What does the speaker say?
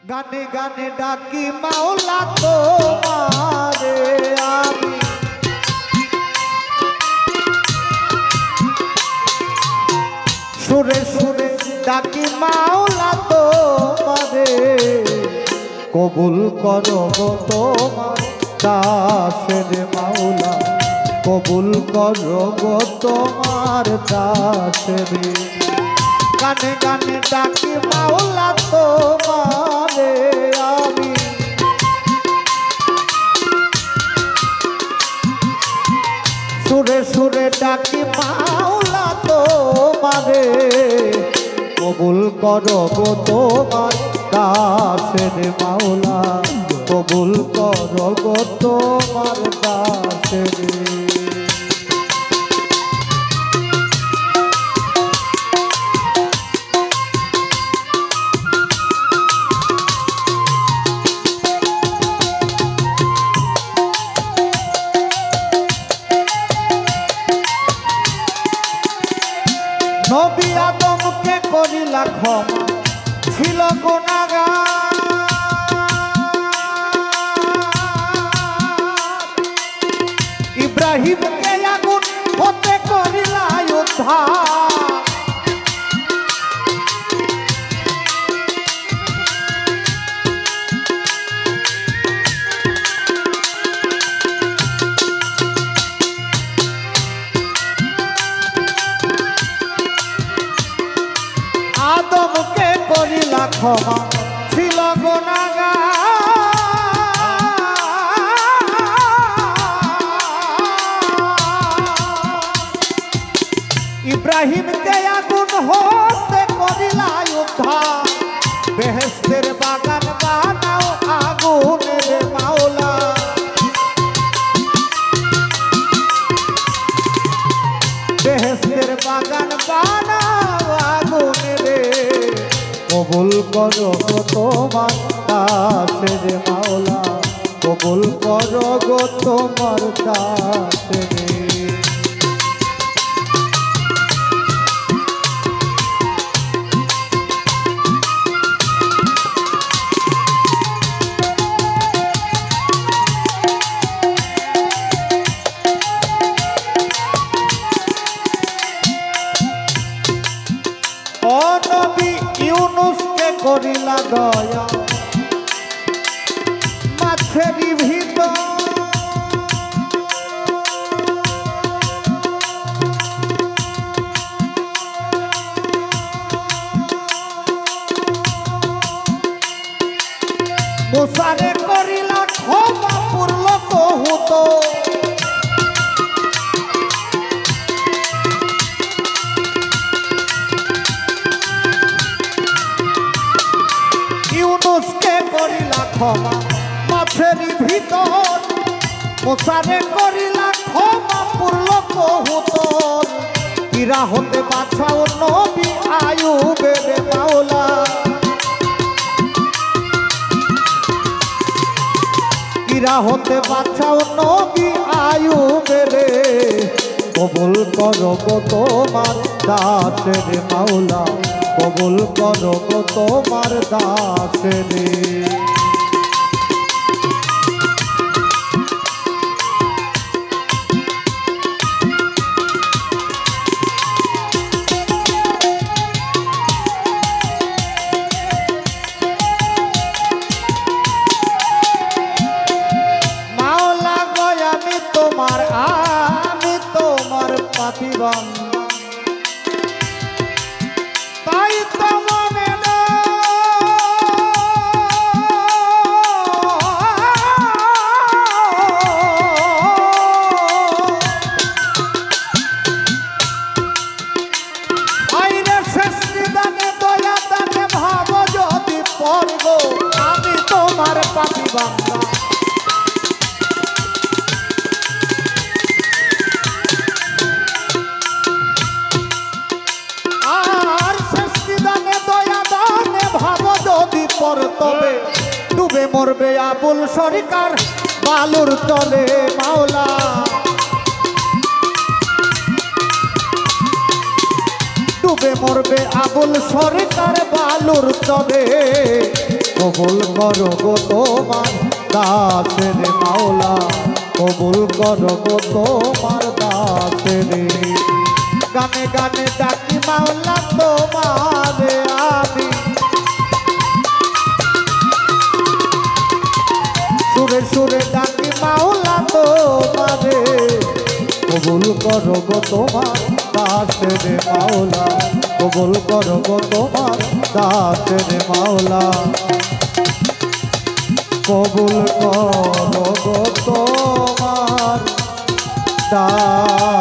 গানে গানে ডাকি মাওলা তোমারে আমি, সুরে সুরে ডাকি মাওলা তোমারে, কবুল করো গো তোমার দাসের মাওলা, কবুল করো গো তোমার দাসের। গানে গানে ডাকি মাওলা তোমারে আমি, সুরে সুরে ডাকি মাওলা তোমারে, কবুল করো গো তোমার দাসের মাওলা, কবুল করো গো তোমার দাসের। নবী আদমকে করিলা ক্ষমা, ছিল গুনাহগার, ইব্রাহিমকে আগুন হতে করিলা উদ্ধার, আদমকে করিলা ক্ষমা, ছিল গুনাহগার, ইব্রাহিমকে আগুন হতে করিলা উদ্ধার, বেহেশতের বাগান বানাও আগুনের মাওলা, বেহেশতের বাগান বানাও আগুনের, কবুল করো গো তোমার দাসের মাওলা, কবুল করো গো তোমার দাসের। ও নবী ইউনুসকে করিলা দয়া, মাছেরই ভিতর মুসারে করিলা ক্ষমা, পূর্ণ কহুত ইউনুসকে করিলা ক্ষমা, মাছেরই ভিতর মুসারে করিলা ক্ষমা, পূর্ণ কহুতর, ইরা হতে বাঁচাও নবী আয়ুবের মাওলা, ইরা হতে বাঁচাও নবী আয়ুবের, কবুল করো গো তোমার দাসের মাওলা, কবুল করো গো তোমার দাসের। মাওলা গো আমি তোমার পাপী বান্দা, তাই তো মনে আইরে সৃষ্টি দানে দয়া দানে ভাব যদি পড়ব, আমি তোমার পাপী বান্দা, তবে ডুবে মরবে আবুল সরকার বালুর তলে মাওলা, ডুবে মরবে আবুল সরকার বালুর তলে, কবুল করো গো তোমার দাসের মাওলা, কবুল করো গো তোমার দাসের। গানে গানে ডাকি মাওলা তোমারে আমি, সুরে সুরে ডাকি মাওলা তোমারে, কবুল করো গো তোমার দাসের মাওলা, কবুল করো গো তোমার দাসের মাওলা, কবুল করো গো তোমার দাস।